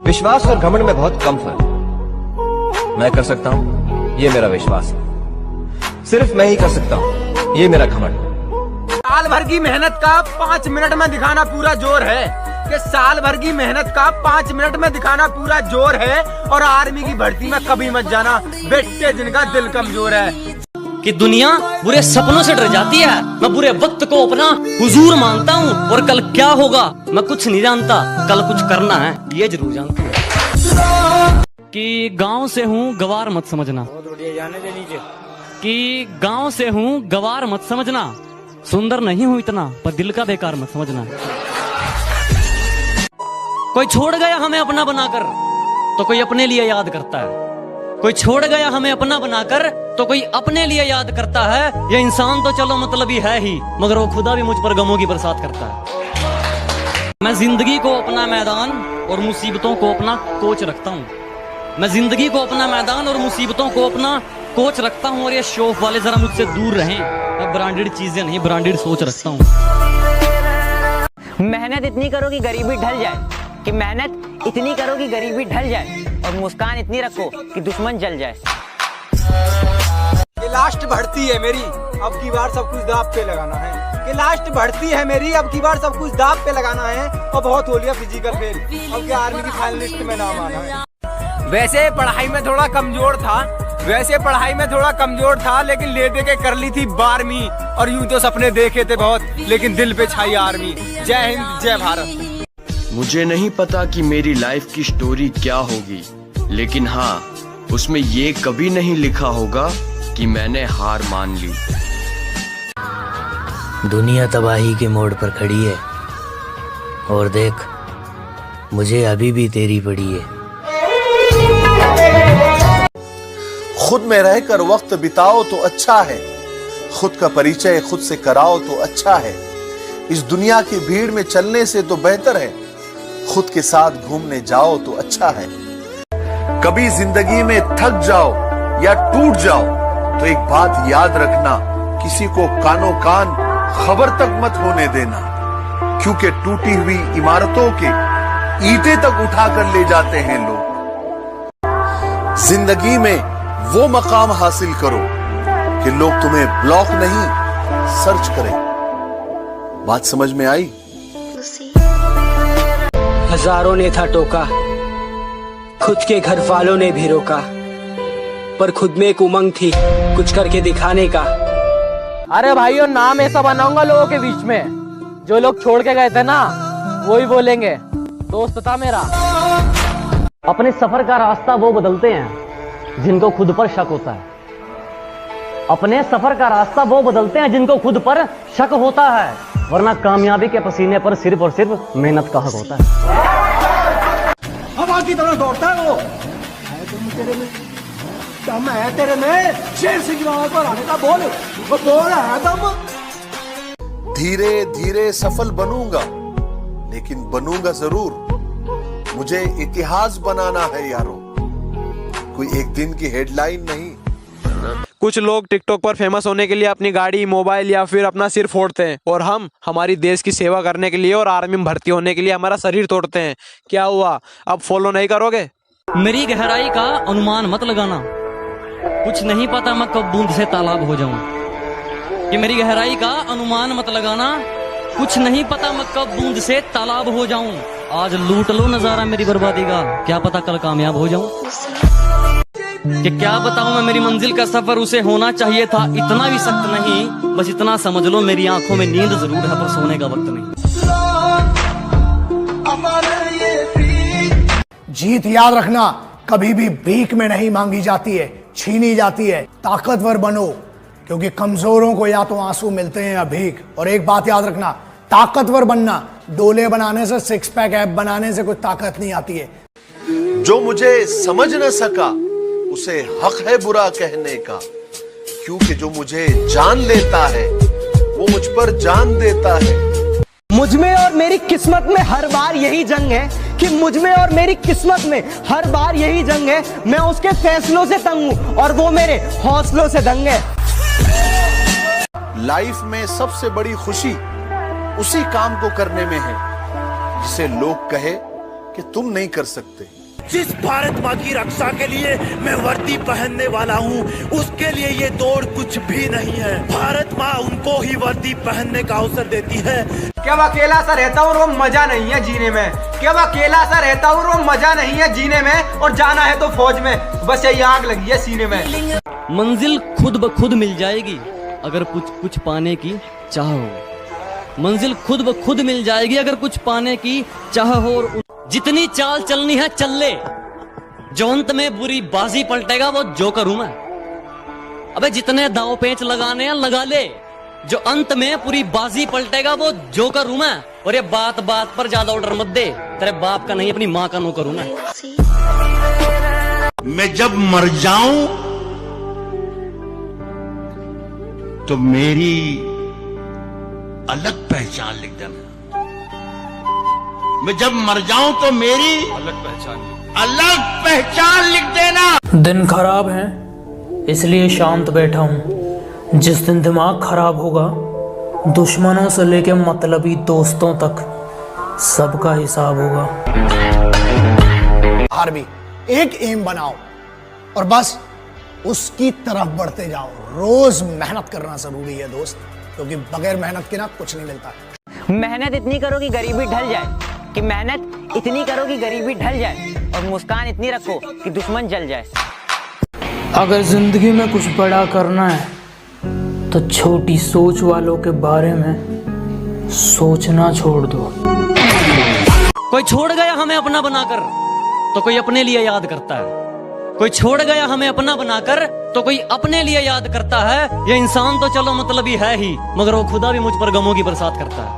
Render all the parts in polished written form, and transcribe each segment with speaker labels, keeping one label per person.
Speaker 1: विश्वास और घमंड में बहुत कम फर्क। मैं कर सकता हूं, ये मेरा विश्वास है। सिर्फ मैं ही कर सकता हूं, ये मेरा घमंड।
Speaker 2: साल भर की मेहनत का 5 मिनट में दिखाना पूरा जोर है कि साल भर की मेहनत का 5 मिनट में दिखाना पूरा जोर है। और आर्मी की भर्ती में कभी मत जाना बेटे जिनका दिल कमजोर है।
Speaker 3: कि दुनिया बुरे सपनों से डर जाती है, मैं बुरे वक्त को अपना हुजूर मानता हूँ। और कल क्या होगा मैं कुछ नहीं जानता, कल कुछ करना है ये जरूर जानता हूँ। कि गांव से हूँ गवार मत समझना, कि गांव से हूँ गवार मत समझना। सुंदर नहीं हूँ इतना पर दिल का बेकार मत समझना। कोई छोड़ गया हमें अपना बनाकर तो कोई अपने लिए याद करता है। कोई छोड़ गया हमें अपना बनाकर तो कोई अपने लिए याद करता है। ये इंसान तो चलो मतलबी है ही, मगर वो खुदा भी मुझ पर गमों की बरसात करता है। मैं जिंदगी को अपना मैदान और मुसीबतों को अपना कोच रखता हूँ। मैं जिंदगी को अपना मैदान और मुसीबतों को अपना कोच रखता हूँ। और ये शौक वाले जरा मुझसे दूर रहें, मैं ब्रांडेड चीजें नहीं ब्रांडेड सोच रखता हूँ।
Speaker 4: मेहनत इतनी करो कि गरीबी ढल जाए, कि मेहनत इतनी करो कि गरीबी ढल जाए, और मुस्कान इतनी रखो कि दुश्मन जल जाए।
Speaker 2: ये लास्ट भर्ती है मेरी, अब की बार सब कुछ दाव पे लगाना है। कि लास्ट भर्ती है मेरी, अब की बार सब कुछ दाव पे लगाना है। और बहुत हो लिया फिजिकल फेल, अब क्या आर्मी की फाइनलिस्ट में नाम आना है। वैसे पढ़ाई में थोड़ा कमजोर था, लेकिन ले दे के कर ली थी 12वीं। और यूं तो सपने देखे थे बहुत, लेकिन दिल पे छाई आर्मी। जय हिंद जय भारत।
Speaker 5: मुझे नहीं पता कि मेरी लाइफ की स्टोरी क्या होगी, लेकिन हाँ उसमें ये कभी नहीं लिखा होगा कि मैंने हार मान ली।
Speaker 6: दुनिया तबाही के मोड़ पर खड़ी है और देख मुझे अभी भी तेरी पड़ी है।
Speaker 7: खुद में रहकर वक्त बिताओ तो अच्छा है, खुद का परिचय खुद से कराओ तो अच्छा है। इस दुनिया की भीड़ में चलने से तो बेहतर है खुद के साथ घूमने जाओ तो अच्छा है। कभी जिंदगी में थक जाओ या टूट जाओ तो एक बात याद रखना, किसी को कानो कान खबर तक मत होने देना। क्योंकि टूटी हुई इमारतों के ईंटें तक उठाकर ले जाते हैं लोग। जिंदगी में वो मकाम हासिल करो कि लोग तुम्हें ब्लॉक नहीं सर्च करें। बात समझ में आई?
Speaker 8: हजारों ने था टोका, खुद के घर वालों ने भी रोका, पर खुद में एक उमंग थी कुछ करके दिखाने का।
Speaker 9: अरे भाइयों, नाम ऐसा बनाऊंगा लोगों के बीच में, जो लोग छोड़ के गए थे ना वो ही बोलेंगे दोस्त था मेरा।
Speaker 3: अपने सफर का रास्ता वो बदलते हैं जिनको खुद पर शक होता है। अपने सफर का रास्ता वो बदलते हैं जिनको खुद पर शक होता है, वरना कामयाबी के पसीने पर सिर्फ और सिर्फ मेहनत का हक होता है।
Speaker 2: हवा की तरह दौड़ता है वो, है तुम तेरे में, दम है तेरे में, शेर सिंह पर आने का बोल, वो बोल है दम।
Speaker 7: धीरे धीरे सफल बनूंगा, लेकिन बनूंगा जरूर। मुझे इतिहास बनाना है यारों, कोई एक दिन की हेडलाइन नहीं।
Speaker 2: कुछ लोग टिकटॉक पर फेमस होने के लिए अपनी गाड़ी, मोबाइल या फिर अपना सिर फोड़ते हैं, और हम हमारी देश की सेवा करने के लिए और आर्मी में भर्ती होने के लिए हमारा शरीर तोड़ते हैं। क्या हुआ, अब फॉलो नहीं करोगे?
Speaker 3: मेरी गहराई का अनुमान मत लगाना, कुछ नहीं पता मैं कब बूंद से तालाब हो जाऊं। कि मेरी गहराई का अनुमान मत लगाना, कुछ नहीं पता मैं कब बूंद से तालाब हो जाऊं। आज लूट लो नजारा मेरी बर्बादी का, क्या पता कल कामयाब हो जाऊं। कि क्या बताऊं मैं, मेरी मंजिल का सफर उसे होना चाहिए था इतना भी सख्त नहीं। बस इतना समझ लो मेरी आंखों में नींद जरूर है पर सोने का वक्त नहीं।
Speaker 10: जीत याद रखना कभी भी भीख में नहीं मांगी जाती है, छीनी जाती है। ताकतवर बनो, क्योंकि कमजोरों को या तो आंसू मिलते हैं या भीख। और एक बात याद रखना, ताकतवर बनना डोले बनाने से, सिक्स पैक ऐप बनाने से कोई ताकत नहीं आती है।
Speaker 7: जो मुझे समझ न सका उसे हक है बुरा कहने का, क्योंकि जो मुझे जान लेता है वो मुझ पर जान देता है।
Speaker 8: मुझ में और मेरी किस्मत में हर बार यही जंग है, कि मुझ में और मेरी किस्मत में हर बार यही जंग है। मैं उसके फैसलों से तंग हूं और वो मेरे हौसलों से दंग है।
Speaker 7: लाइफ में सबसे बड़ी खुशी उसी काम को करने में है जिसे लोग कहे कि तुम नहीं कर सकते।
Speaker 11: जिस भारत माँ की रक्षा के लिए मैं वर्दी पहनने वाला हूँ, उसके लिए ये दौड़ कुछ भी नहीं है। भारत माँ उनको ही वर्दी पहनने का अवसर देती है।
Speaker 2: क्या मैं अकेला सा रहता हूँ और वो मजा नहीं है जीने में? क्या मैं अकेला सा रहता हूँ और वो मजा नहीं है जीने में? और जाना है तो फौज में, बस यही आग लगी है सीने में।
Speaker 3: मंजिल खुद ब खुद मिल जाएगी अगर कुछ पाने की चाह हो। मंजिल खुद ब खुद मिल जाएगी अगर कुछ पाने की चाह हो। और जितनी चाल चलनी है चल ले, जो अंत में बुरी बाजी पलटेगा वो जोकर हूं मैं। अबे जितने दांव पेंच लगाने हैं लगा ले, जो अंत में पूरी बाजी पलटेगा वो जोकर हूं मैं। और ये बात बात पर ज्यादा ऑर्डर मत दे, तेरे बाप का नहीं अपनी माँ का नौकर हूं
Speaker 11: मैं जब मर जाऊं तो मेरी अलग पहचान लिख देना। मैं जब मर जाऊं तो मेरी अलग पहचान लिख देना।
Speaker 12: दिन खराब है इसलिए शांत बैठा हूँ। जिस दिन दिमाग खराब होगा, दुश्मनों से लेके मतलबी दोस्तों तक सबका हिसाब होगा।
Speaker 10: हर भी एक एम बनाओ और बस उसकी तरफ बढ़ते जाओ। रोज मेहनत करना जरूरी है दोस्त, क्योंकि बगैर मेहनत के ना कुछ नहीं मिलता।
Speaker 4: मेहनत इतनी करो कि गरीबी ढल जाए, कि मेहनत इतनी करो कि गरीबी ढल जाए, और मुस्कान इतनी रखो कि दुश्मन जल जाए।
Speaker 12: अगर जिंदगी में कुछ बड़ा करना है तो छोटी सोच वालों के बारे में सोचना छोड़ दो।
Speaker 3: कोई छोड़ गया हमें अपना बनाकर तो कोई अपने लिए याद करता है। कोई छोड़ गया हमें अपना बनाकर तो कोई अपने लिए याद करता है। ये इंसान तो चलो मतलबी है ही, मगर वो खुदा भी मुझ पर गमों की बरसात करता है।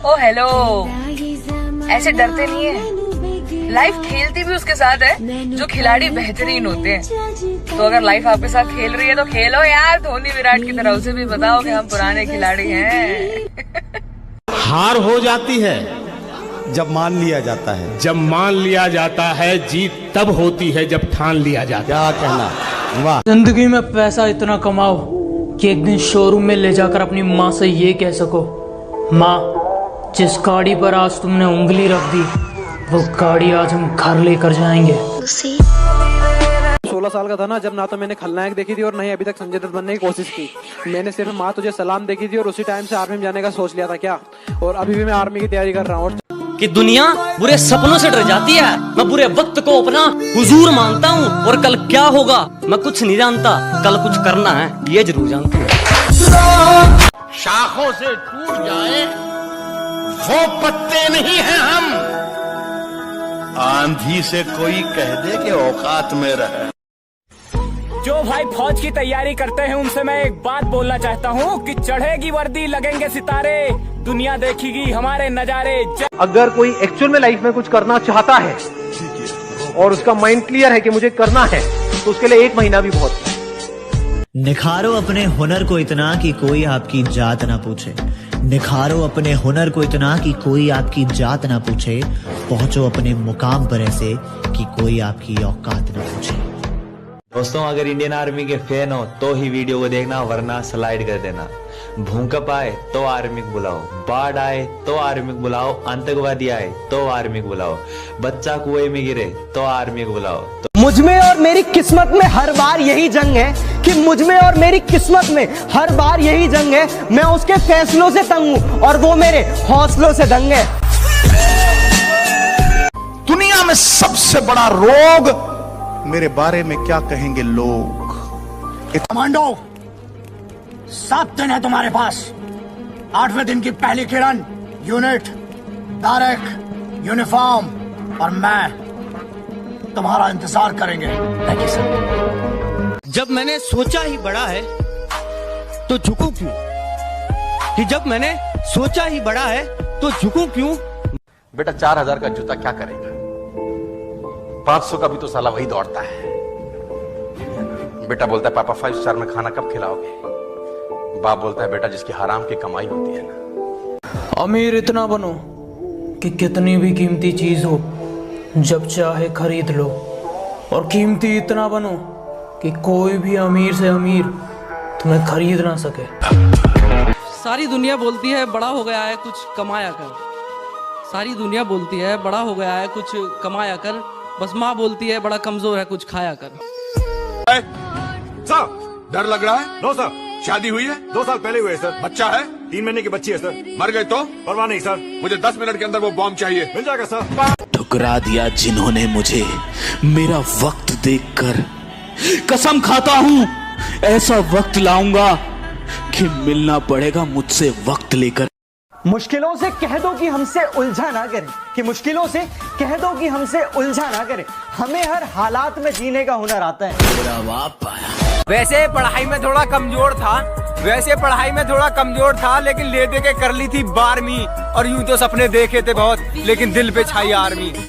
Speaker 13: ओ हेलो, ऐसे डरते नहीं है। लाइफ खेलती भी उसके साथ है जो खिलाड़ी बेहतरीन होते हैं। तो अगर लाइफ आपके साथ खेल रही है तो खेलो यार, धोनी विराट की तरह। उसे भी बताओ कि हम पुराने खिलाड़ी हैं।
Speaker 11: हार हो जाती है जब मान लिया जाता है। जब मान लिया जाता है, जीत तब होती है जब ठान लिया जाता है। क्या कहना? वाह।
Speaker 12: जिंदगी में पैसा इतना कमाओ कि एक दिन शोरूम में ले जाकर अपनी माँ से ये कह सको, माँ जिस गाड़ी पर आज तुमने उंगली रख दी वो गाड़ी आज हम घर लेकर जाएंगे।
Speaker 9: 16 साल का था ना जब ना तो मैंने खलनायक देखी थी और नहीं अभी तक संजय दत्त बनने की कोशिश की। मैंने सिर्फ माँ तुझे सलाम देखी थी और उसी टाइम से आर्मी में जाने का सोच लिया था क्या। और अभी भी मैं आर्मी की तैयारी कर रहा हूँ।
Speaker 3: कि दुनिया बुरे सपनों से डर जाती है, मैं बुरे वक्त को अपना हुजूर मानता हूँ। और कल क्या होगा मैं कुछ नहीं जानता, कल कुछ करना है ये जरूर जानता हूँ।
Speaker 11: शाखों से टूट जाए वो पत्ते नहीं हैं हम। आंधी से कोई कह दे कि औकात में रहे।
Speaker 14: जो भाई फौज की तैयारी करते हैं उनसे मैं एक बात बोलना चाहता हूँ कि चढ़ेगी वर्दी, लगेंगे सितारे, दुनिया देखेगी हमारे नजारे।
Speaker 9: अगर कोई एक्चुअल में लाइफ में कुछ करना चाहता है और उसका माइंड क्लियर है कि मुझे करना है, तो उसके लिए 1 महीना भी बहुत है।
Speaker 6: निखारो अपने हुनर को इतना कि कोई आपकी जात ना पूछे। निखारो अपने हुनर को इतना कि कोई आपकी जात ना पूछे। पहुंचो अपने मुकाम पर ऐसे कि कोई आपकी औकात ना पूछे।
Speaker 1: दोस्तों, अगर इंडियन आर्मी के फैन हो तो ही वीडियो को देखना, वरना स्लाइड कर देना। भूकंप आए तो आर्मी को बुलाओ, बाढ़ आए तो आर्मी को बुलाओ, आतंकवादी आए तो आर्मी को बुलाओ, बच्चा कुएं में गिरे तो आर्मी को बुलाओ।
Speaker 8: मुझ में और मेरी किस्मत में हर बार यही जंग है कि मुझ में और मेरी किस्मत में हर बार यही जंग है। मैं उसके फैसलों से तंग हूं और वो मेरे हौसलों से दंग है।
Speaker 11: दुनिया में सबसे बड़ा रोग मेरे बारे में क्या कहेंगे लोग।
Speaker 10: कमांडो, 7 दिन है तुम्हारे पास। 8वें दिन की पहली किरण, यूनिट, बैरक, यूनिफॉर्म और मैं तुम्हारा इंतजार करेंगे।
Speaker 3: जब मैंने सोचा ही बड़ा है तो झुकूं क्यों? कि जब मैंने सोचा ही बड़ा है तो झुकूं क्यों?
Speaker 1: बेटा 4000 का जूता क्या करेगा? 500 का भी तो साला वही दौड़ता है। बेटा बोलता है पापा 5 स्टार में खाना कब खिलाओगे? बाप बोलता है बेटा जिसकी हराम की कमाई होती है ना।
Speaker 12: अमीर इतना बनो कि कितनी भी कीमती चीज हो जब चाहे खरीद लो, और कीमती इतना बनो कि कोई भी अमीर से अमीर तुम्हें खरीद ना सके।
Speaker 9: सारी दुनिया बोलती है बड़ा हो गया है कुछ कमाया कर।
Speaker 15: सारी दुनिया बोलती है बड़ा हो गया है कुछ कमाया कर, बस माँ बोलती है बड़ा कमजोर है कुछ खाया कर।
Speaker 16: सर डर लग रहा है? No sir. शादी हुई है? 2 साल पहले हुई है सर। बच्चा है? 3 महीने की बच्ची है सर। मर गए तो? परवाह नहीं सर। मुझे 10 मिनट के अंदर वो बॉम्ब चाहिए। मिल जाएगा सर।
Speaker 11: ठुकरा दिया जिन्होंने मुझे मेरा वक्त देखकर। कसम खाता हूँ ऐसा वक्त लाऊंगा कि मिलना पड़ेगा मुझसे वक्त लेकर।
Speaker 8: मुश्किलों से कह दो कि हमसे उलझा ना करें, कि मुश्किलों से कह दो कि हमसे उलझा ना करें। हमें हर हालात में जीने का हुनर आता है।
Speaker 2: वैसे पढ़ाई में थोड़ा कमजोर था, लेकिन ले दे के कर ली थी 12वीं। और यूं तो सपने देखे थे बहुत, लेकिन दिल पे छाई आर्मी।